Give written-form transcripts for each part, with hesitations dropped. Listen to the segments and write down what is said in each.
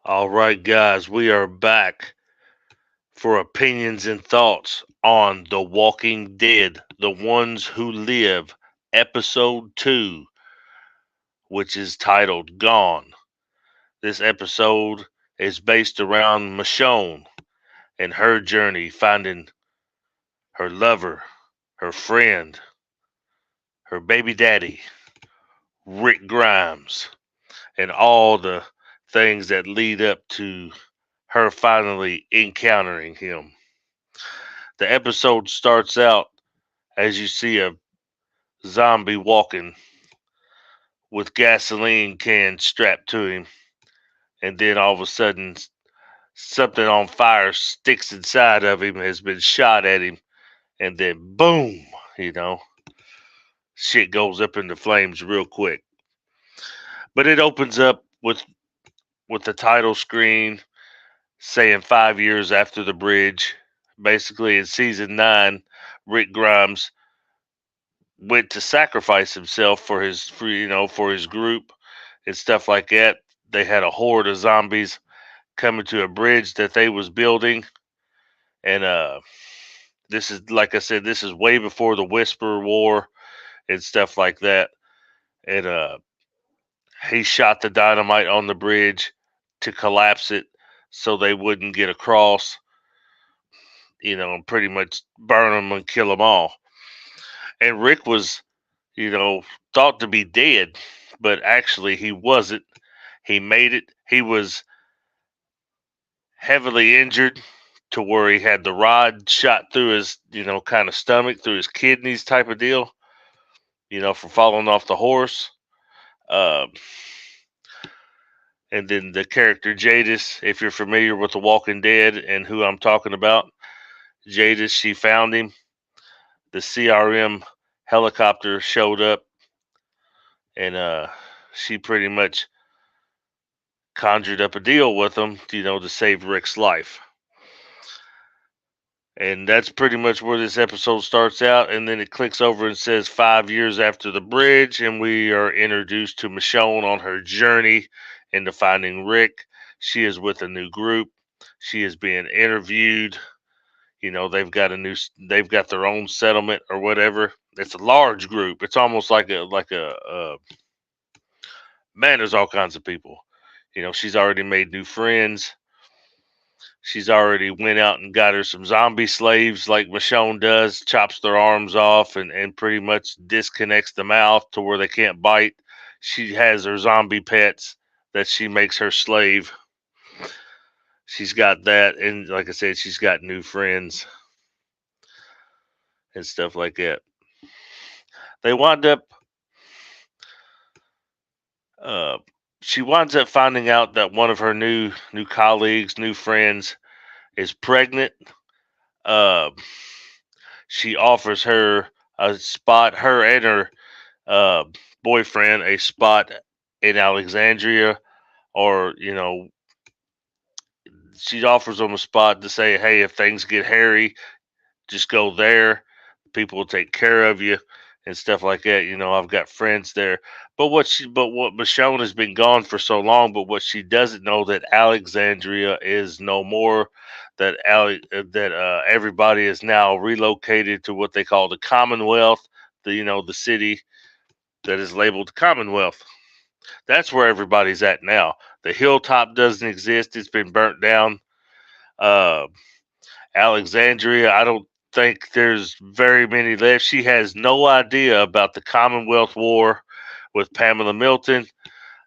All right, guys, we are back for opinions and thoughts on The Walking Dead, The Ones Who Live, Episode 2, which is titled Gone. This episode is based around Michonne and her journey finding her lover, her friend, her baby daddy, Rick Grimes, and all the things that lead up to her finally encountering him. The episode starts out as you see a zombie walking with gasoline cans strapped to him, and then all of a sudden, something on fire sticks inside of him, has been shot at him, and then boom, you know, shit goes up into flames real quick. But it opens up with the title screen saying 5 years after the bridge. Basically, in season 9, Rick Grimes went to sacrifice himself for his group and stuff like that. They had a horde of zombies coming to a bridge that they was building, and this is, like I said, this is way before the Whisper War and stuff like that. And he shot the dynamite on the bridge to collapse it so they wouldn't get across, and pretty much burn them and kill them all. And Rick was, you know, thought to be dead, but actually he wasn't. He made it. He was heavily injured to where he had the rod shot through his, kind of stomach, through his kidneys type of deal, from falling off the horse. Uh, and then the character Jadis, if you're familiar with The Walking Dead and who I'm talking about, Jadis, she found him. The CRM helicopter showed up, and she pretty much conjured up a deal with him, to save Rick's life. And that's pretty much where this episode starts out. And then it clicks over and says 5 years after the bridge. And we are introduced to Michonne on her journey into finding Rick. She is with a new group. She is being interviewed. They've got their own settlement or whatever. It's a large group. It's almost like a man, there's all kinds of people. She's already made new friends. She's already went out and got her some zombie slaves like Michonne does, chops their arms off and pretty much disconnects the mouth to where they can't bite. She has her zombie pets that she makes her slave. She's got that, and like I said, she's got new friends and stuff like that. They wind up uh she winds up finding out that one of her new colleagues, new friends, is pregnant. Uh, she offers her a spot, her and her uh, boyfriend, a spot in Alexandria, or she offers them a spot to say, hey, if things get hairy, just go there. People will take care of you and stuff like that. I've got friends there. But what Michonne has been gone for so long, but what she doesn't know that Alexandria is no more. That everybody is now relocated to what they call the Commonwealth, the city that is labeled Commonwealth. That's where everybody's at now. The hilltop doesn't exist; it's been burnt down. Uh, Alexandria, I don't think there's very many left. She has no idea about the Commonwealth War with Pamela Milton,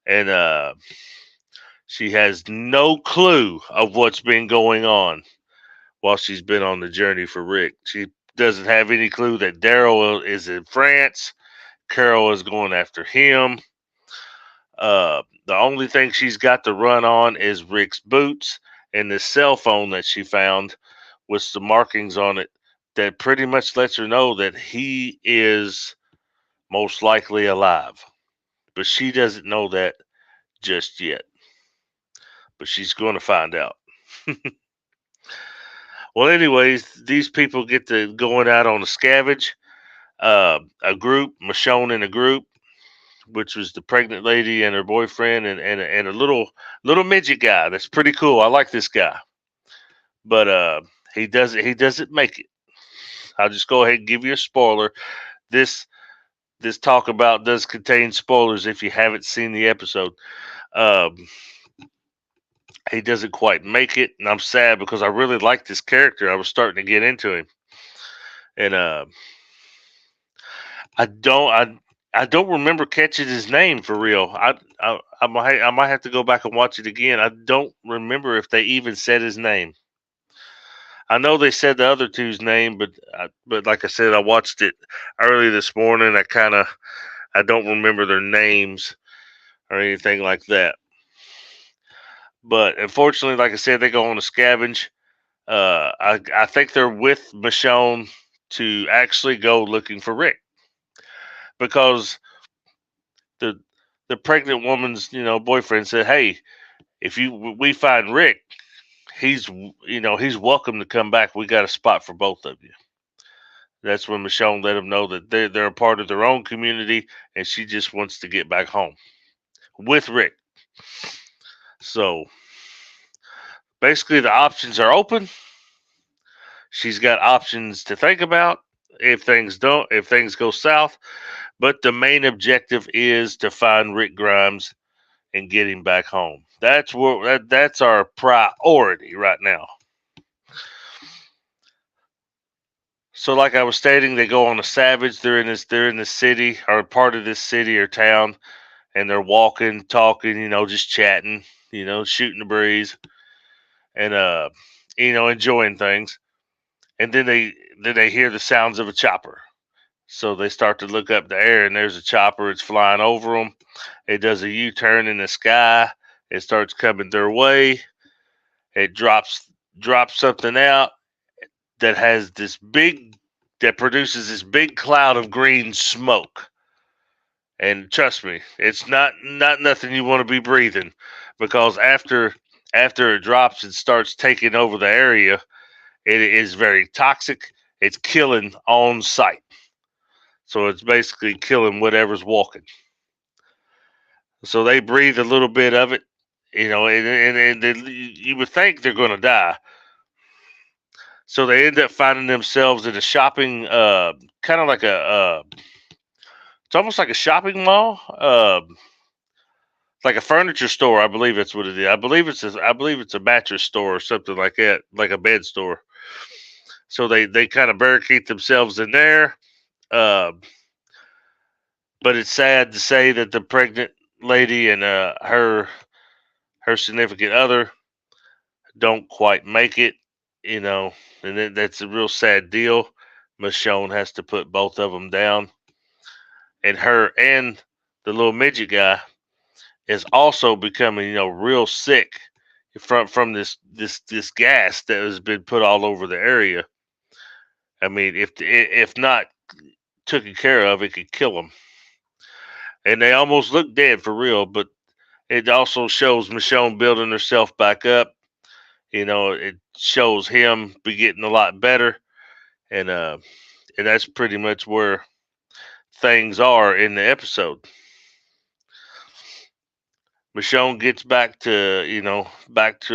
and she has no clue of what's been going on while she's been on the journey for Rick. She doesn't have any clue that Daryl is in France. Carol is going after him. The only thing she's got to run on is Rick's boots and the cell phone that she found with some markings on it that pretty much lets her know that he is most likely alive. But she doesn't know that just yet. But she's going to find out. Well, anyways, these people get to going out on a scavenge. A group, Michonne in a group, which was the pregnant lady and her boyfriend, and a little midget guy. That's pretty cool. I like this guy, but he doesn't make it. I'll just go ahead and give you a spoiler. This this talk about does contain spoilers if you haven't seen the episode. Um, he doesn't quite make it, and I'm sad because I really like this character. I was starting to get into him, and I don't I don't remember catching his name for real. I might have to go back and watch it again. I don't remember if they even said his name. I know they said the other two's name, but like I said, I watched it early this morning. I don't remember their names or anything like that. But unfortunately, like I said, they go on a scavenge. I think they're with Michonne to actually go looking for Rick because the the pregnant woman's boyfriend said, "Hey, if we find Rick, he's welcome to come back. We got a spot for both of you." That's when Michonne let them know that they're a part of their own community, and she just wants to get back home with Rick. So basically, the options are open. She's got options to think about if things go south. But the main objective is to find Rick Grimes and get him back home. That's our priority right now. So, like I was stating, they go on a savage. They're in this city or part of this city or town, and they're walking, talking, just chatting, shooting the breeze, and enjoying things. And then they hear the sounds of a chopper. So they start to look up the air, and there's a chopper. It's flying over them. It does a U-turn in the sky. It starts coming their way. It drops something out that has that produces this big cloud of green smoke. And trust me, it's not nothing you want to be breathing, because after it drops and starts taking over the area, it is very toxic. It's killing on sight. So it's basically killing whatever's walking. So they breathe a little bit of it, and you would think they're going to die. So they end up finding themselves in a shopping, kind of like it's almost like a shopping mall, like a furniture store. I believe that's what it is. I believe it's a mattress store or something like that, like a bed store. So they kind of barricade themselves in there. Uh, but it's sad to say that the pregnant lady and her significant other don't quite make it, and that's a real sad deal. Michonne has to put both of them down, and her and the little midget guy is also becoming, real sick from this gas that has been put all over the area. I mean, if not taken care of, it could kill them. And they almost look dead for real, but it also shows Michonne building herself back up. It shows him be getting a lot better, and that's pretty much where things are in the episode. Michonne gets back to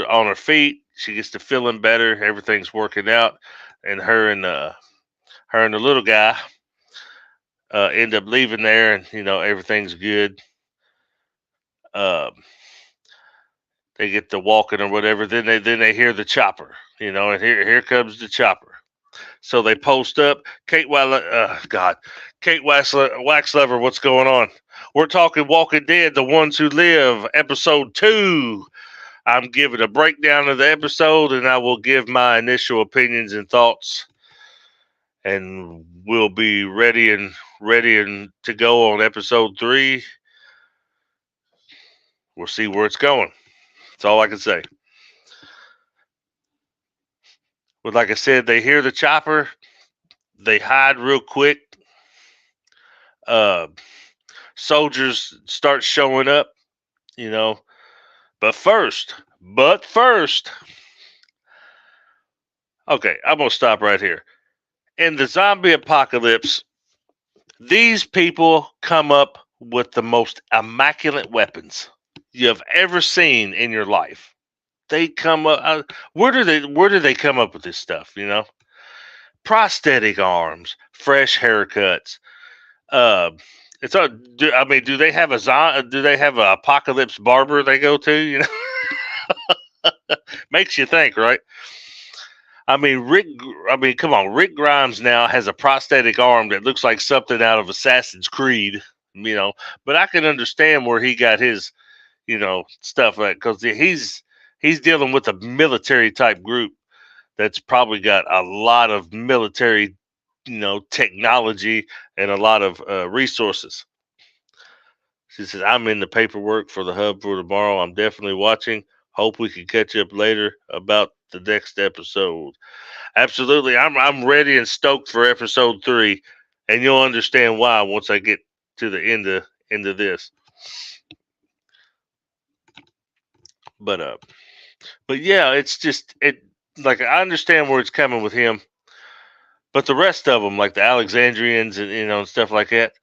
on her feet. She gets to feeling better. Everything's working out, and her and the little guy end up leaving there, and everything's good. Uh, they get to walking or whatever. Then they hear the chopper, and here comes the chopper. So they post up. Kate Waxlever, what's going on? We're talking Walking Dead, The Ones Who Live, episode 2. I'm giving a breakdown of the episode, and I will give my initial opinions and thoughts, and we'll be ready and to go on episode 3. We'll see where it's going. That's all I can say. But like I said, they hear the chopper. They hide real quick. Uh, Soldiers start showing up, you know. But first, okay, I'm gonna stop right here. In the zombie apocalypse, these people come up with the most immaculate weapons you have ever seen in your life. They come up. Where do they come up with this stuff? Prosthetic arms, fresh haircuts. Uh, it's a. I mean, do they have do they have a apocalypse barber they go to? Makes you think, right? I mean, come on. Rick Grimes now has a prosthetic arm that looks like something out of Assassin's Creed. But I can understand where he got his, stuff at, because he's dealing with a military type group that's probably got a lot of military, technology and a lot of resources. She says, I'm in the paperwork for the hub for tomorrow. I'm definitely watching. Hope we can catch up later about the next episode. Absolutely. I'm ready and stoked for episode 3, and you'll understand why once I get to the end of this. But yeah, it's just like I understand where it's coming with him, but the rest of them, like the Alexandrians and and stuff like that,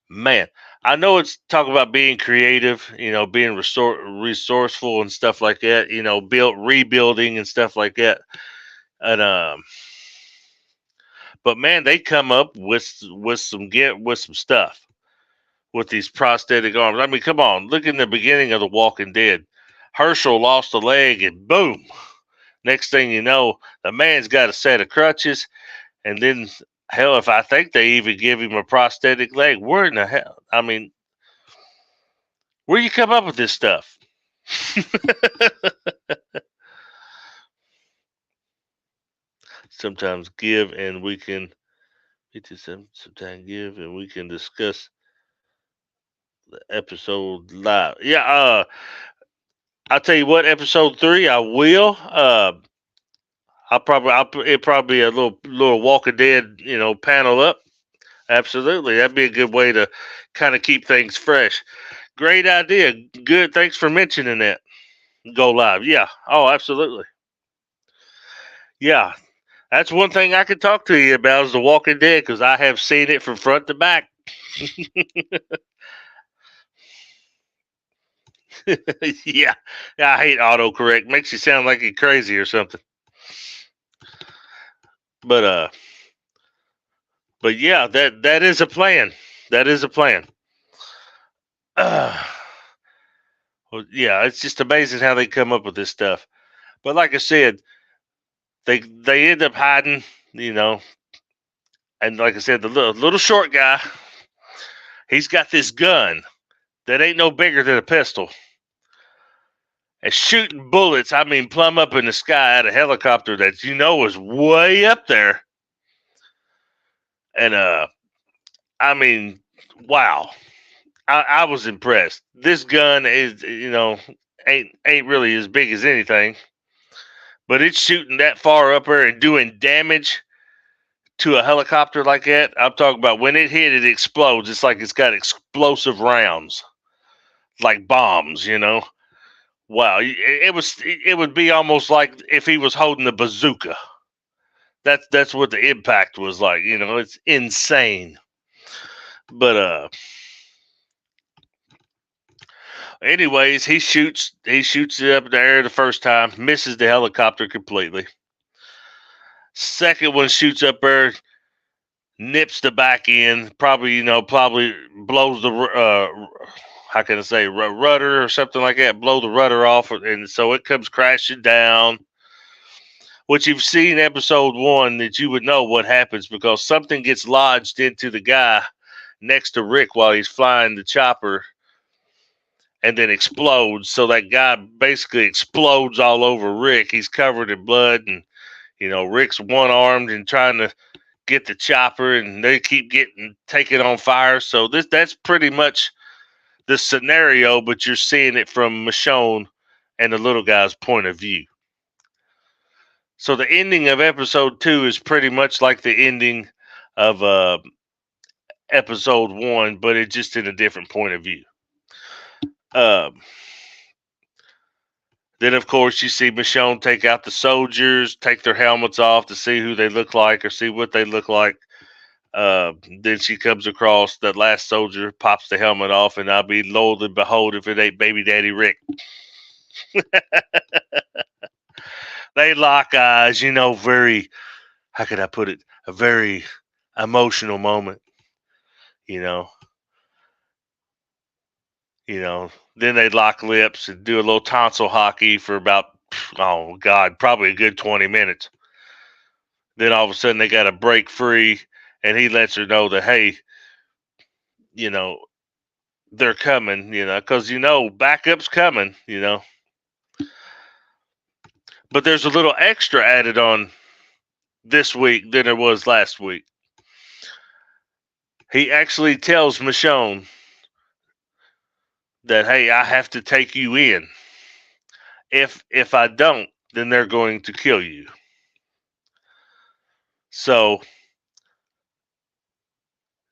man, I know it's talk about being creative, being resourceful and stuff like that, rebuilding and stuff like that, and but man, they come up with some stuff with these prosthetic arms. I mean, come on, look in the beginning of The Walking Dead. Herschel lost a leg, and boom, next thing you know, the man's got a set of crutches, and then hell, if I think they even give him a prosthetic leg, where in the hell? I mean, where you come up with this stuff? Sometimes give and we can sometimes give and we can discuss the episode live. Yeah, I'll tell you what, episode 3 I will. It'll probably be a little Walking Dead, panel up. Absolutely, that'd be a good way to kind of keep things fresh. Great idea. Good. Thanks for mentioning that. Go live. Yeah. Oh, absolutely. Yeah. That's one thing I could talk to you about is The Walking Dead, because I have seen it from front to back. Yeah. I hate autocorrect. Makes you sound like you're crazy or something. But yeah, that is a plan. That is a plan. Well, yeah, it's just amazing how they come up with this stuff. But like I said, they end up hiding, and like I said, the little short guy, he's got this gun that ain't no bigger than a pistol, and shooting bullets. I mean, plumb up in the sky at a helicopter that is way up there. And I mean, wow, I was impressed. This gun is, ain't really as big as anything, but it's shooting that far up there and doing damage to a helicopter like that. I'm talking about when it hit, it explodes. It's like it's got explosive rounds, like bombs. Wow, it would be almost like if he was holding a bazooka. That's what the impact was like. It's insane. But anyways, he shoots it up in the air the first time, misses the helicopter completely. Second one shoots up there, nips the back end, probably blows the how can I say, rudder or something like that, blow the rudder off, and so it comes crashing down. Which you've seen episode 1, that you would know what happens, because something gets lodged into the guy next to Rick while he's flying the chopper, and then explodes. So that guy basically explodes all over Rick. He's covered in blood, and Rick's one-armed and trying to get the chopper, and they keep getting taken on fire. So that's pretty much the scenario, but you're seeing it from Michonne and the little guy's point of view. So the ending of episode 2 is pretty much like the ending of episode 1, but it's just in a different point of view. Then, of course, you see Michonne take out the soldiers, take their helmets off to see who they look like or see what they look like. Then she comes across the last soldier, pops the helmet off, and I'll be lo and behold if it ain't baby daddy Rick. They lock eyes, very, how could I put it, a very emotional moment, you know. Then they lock lips and do a little tonsil hockey for about, oh God, probably a good 20 minutes. Then all of a sudden they got to break free, and he lets her know that, hey, you know, they're coming, because, backup's coming. But there's a little extra added on this week than there was last week. He actually tells Michonne that, hey, I have to take you in. If I don't, then they're going to kill you. So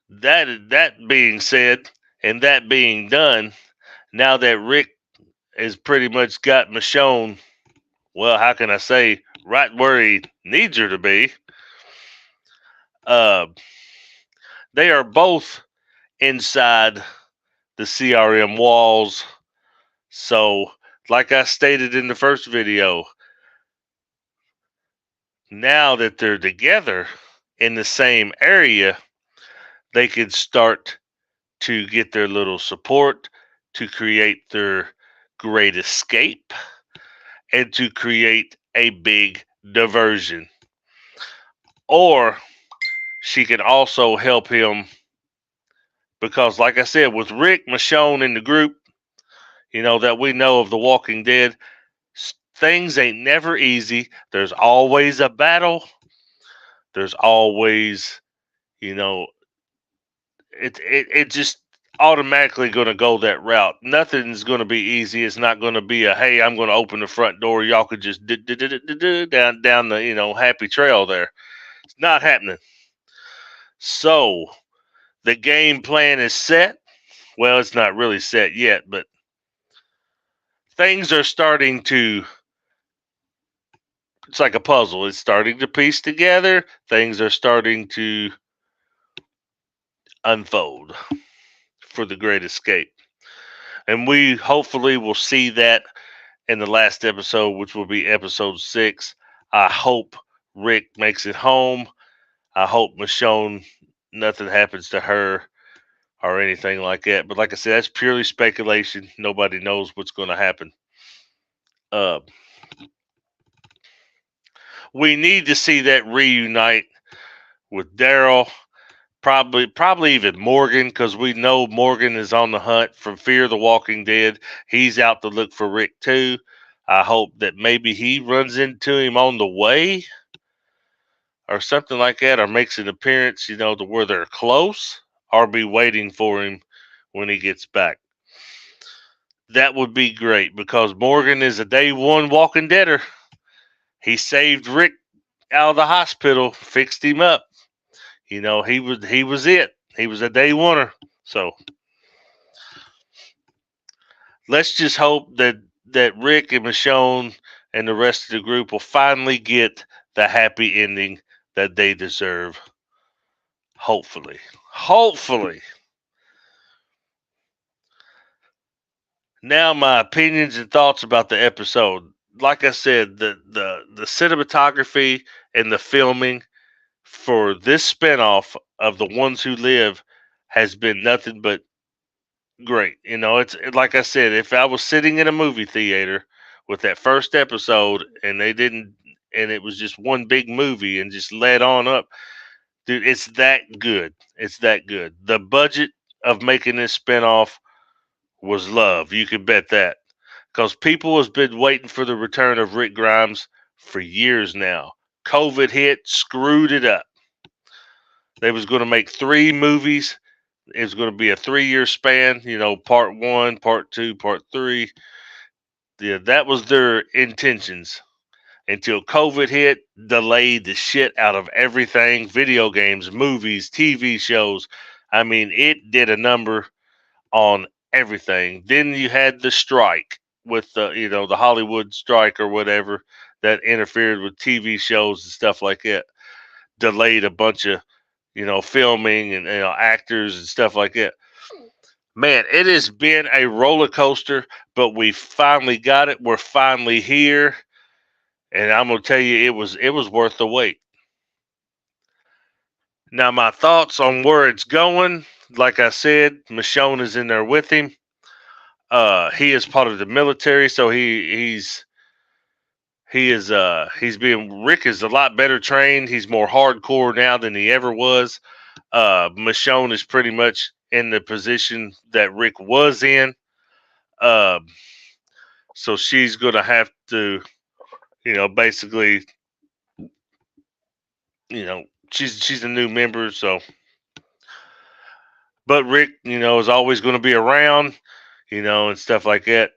that being said, and that being done, now that Rick has pretty much got Michonne, well, how can I say, right where he needs her to be, they are both inside the CRM walls. So, like I stated in the first video, now that they're together in the same area, they can start to get their little support, to create their great escape, and to create a big diversion. Or she can also help him because, like I said, with Rick, Michonne in the group, that we know of The Walking Dead, things ain't never easy. There's always a battle. There's always, it just automatically going to go that route. Nothing's going to be easy. It's not going to be a, hey, I'm going to open the front door. Y'all could just down the, happy trail there. It's not happening. So the game plan is set. Well, it's not really set yet, but things are starting to, it's like a puzzle. It's starting to piece together. Things are starting to unfold for the great escape. And we hopefully will see that in the last episode, which will be episode 6. I hope Rick makes it home. I hope Michonne, nothing happens to her or anything like that. But like I said, that's purely speculation. Nobody knows what's going to happen. We need to see that reunite with Daryl. Probably even Morgan, because we know Morgan is on the hunt from Fear the Walking Dead. He's out to look for Rick too. I hope that maybe he runs into him on the way or something like that, or makes an appearance, to where they're close, or be waiting for him when he gets back. That would be great because Morgan is a day one Walking Deader. He saved Rick out of the hospital, fixed him up. He was it. He was a day oneer. So let's just hope that Rick and Michonne and the rest of the group will finally get the happy ending that they deserve. Hopefully. Now my opinions and thoughts about the episode. Like I said, the cinematography and the filming for this spinoff of The Ones Who Live has been nothing but great. It's like I said, if I was sitting in a movie theater with that first episode and it was just one big movie and just led on up, dude, it's that good. It's that good. The budget of making this spinoff was love. You can bet that. Because people has been waiting for the return of Rick Grimes for years now. COVID hit, screwed it up. They was going to make 3 movies. It was going to be a 3-year span, part 1, part 2, part 3. Yeah, that was their intentions. Until COVID hit, delayed the shit out of everything, video games, movies, TV shows. I mean, it did a number on everything. Then you had the strike with the Hollywood strike or whatever that interfered with TV shows and stuff like that. Delayed a bunch of filming and actors and stuff like that. Man, it has been a roller coaster, but we finally got it. We're finally here, and I'm gonna tell you, it was worth the wait. Now, my thoughts on where it's going. Like I said, Michonne is in there with him. He is part of the military, so he's being Rick is a lot better trained. He's more hardcore now than he ever was. Michonne is pretty much in the position that Rick was in. Uh, so she's gonna have to, basically, she's a new member. So, but Rick, is always going to be around, and stuff like that.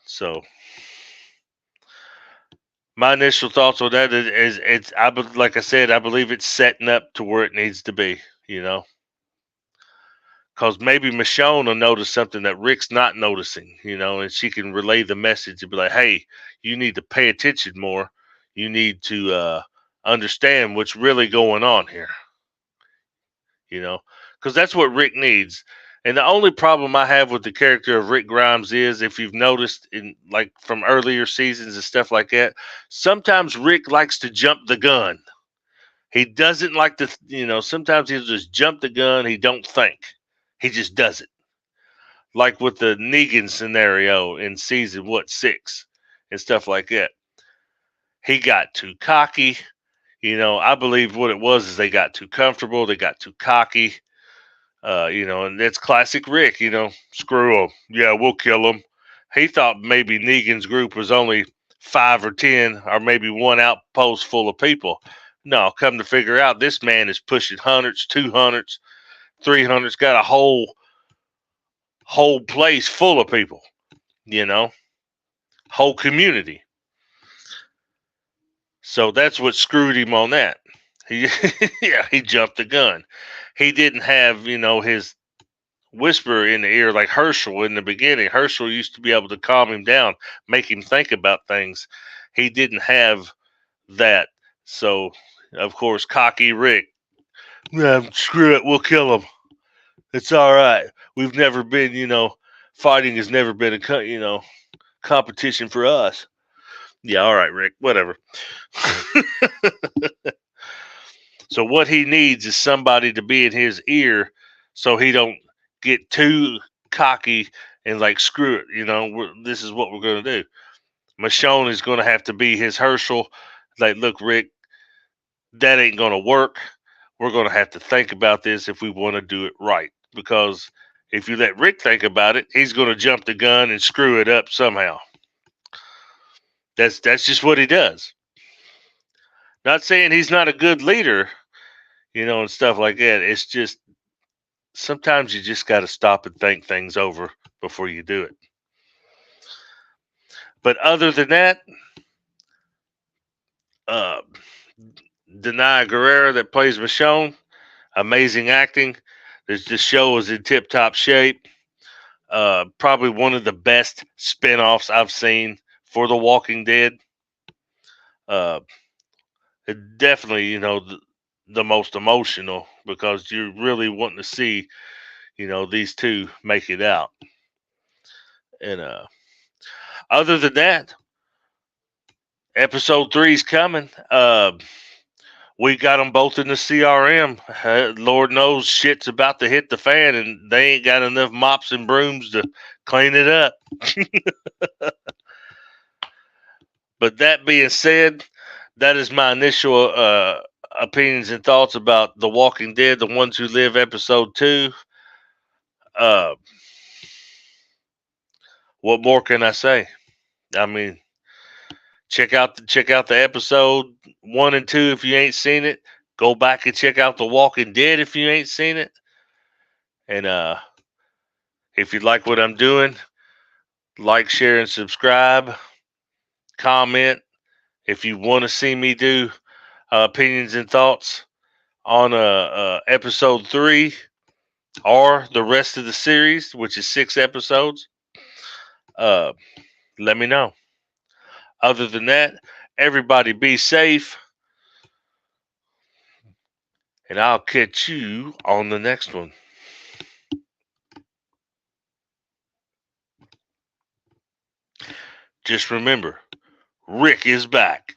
So, my initial thoughts on that is it's like I said, I believe it's setting up to where it needs to be. You know, because maybe Michonne will notice something that Rick's not noticing. And she can relay the message and be like, "Hey, you need to pay attention more. You need to understand what's really going on here." Because that's what Rick needs. And the only problem I have with the character of Rick Grimes is, if you've noticed in like from earlier seasons and stuff like that, sometimes Rick likes to jump the gun. He doesn't like to, sometimes he'll just jump the gun. He don't think. He just does it. Like with the Negan scenario in season 6 and stuff like that. He got too cocky. I believe what it was is they got too comfortable. They got too cocky. And that's classic Rick, screw him. Yeah, we'll kill him. He thought maybe Negan's group was only 5 or 10 or maybe one outpost full of people. No, come to figure out, this man is pushing hundreds, 200s, 300s, got a whole place full of people, whole community. So that's what screwed him on that. He, yeah, he jumped the gun. He didn't have, his whisper in the ear like Herschel in the beginning. Herschel used to be able to calm him down, make him think about things. He didn't have that. So, of course, cocky Rick, yeah, screw it, we'll kill him. It's all right. We've never been, fighting has never been a, competition for us. Yeah, all right, Rick, whatever. So what he needs is somebody to be in his ear so he don't get too cocky and like, screw it, this is what we're going to do. Michonne is going to have to be his Herschel. Like, look, Rick, that ain't going to work. We're going to have to think about this if we want to do it right. Because if you let Rick think about it, he's going to jump the gun and screw it up somehow. That's just what he does. Not saying he's not a good leader, and stuff like that. It's just sometimes you just got to stop and think things over before you do it. But other than that, uh, Denai Guerrera that plays Michonne, amazing acting. The show is in tip top shape. Probably one of the best spinoffs I've seen for The Walking Dead. Definitely, the most emotional because you're really wanting to see, these two make it out. And other than that, episode 3 is coming. We got them both in the CRM. Lord knows shit's about to hit the fan, and they ain't got enough mops and brooms to clean it up. But that being said, that is my initial opinions and thoughts about The Walking Dead, The Ones Who Live, episode 2. What more can I say? I mean, check out the episode 1 and 2 if you ain't seen it. Go back and check out The Walking Dead if you ain't seen it. And if you like what I'm doing, like, share, and subscribe. Comment if you want to see me do opinions and thoughts on episode 3 or the rest of the series, which is 6 episodes. Let me know. Other than that, everybody be safe. And I'll catch you on the next one. Just remember, Rick is back.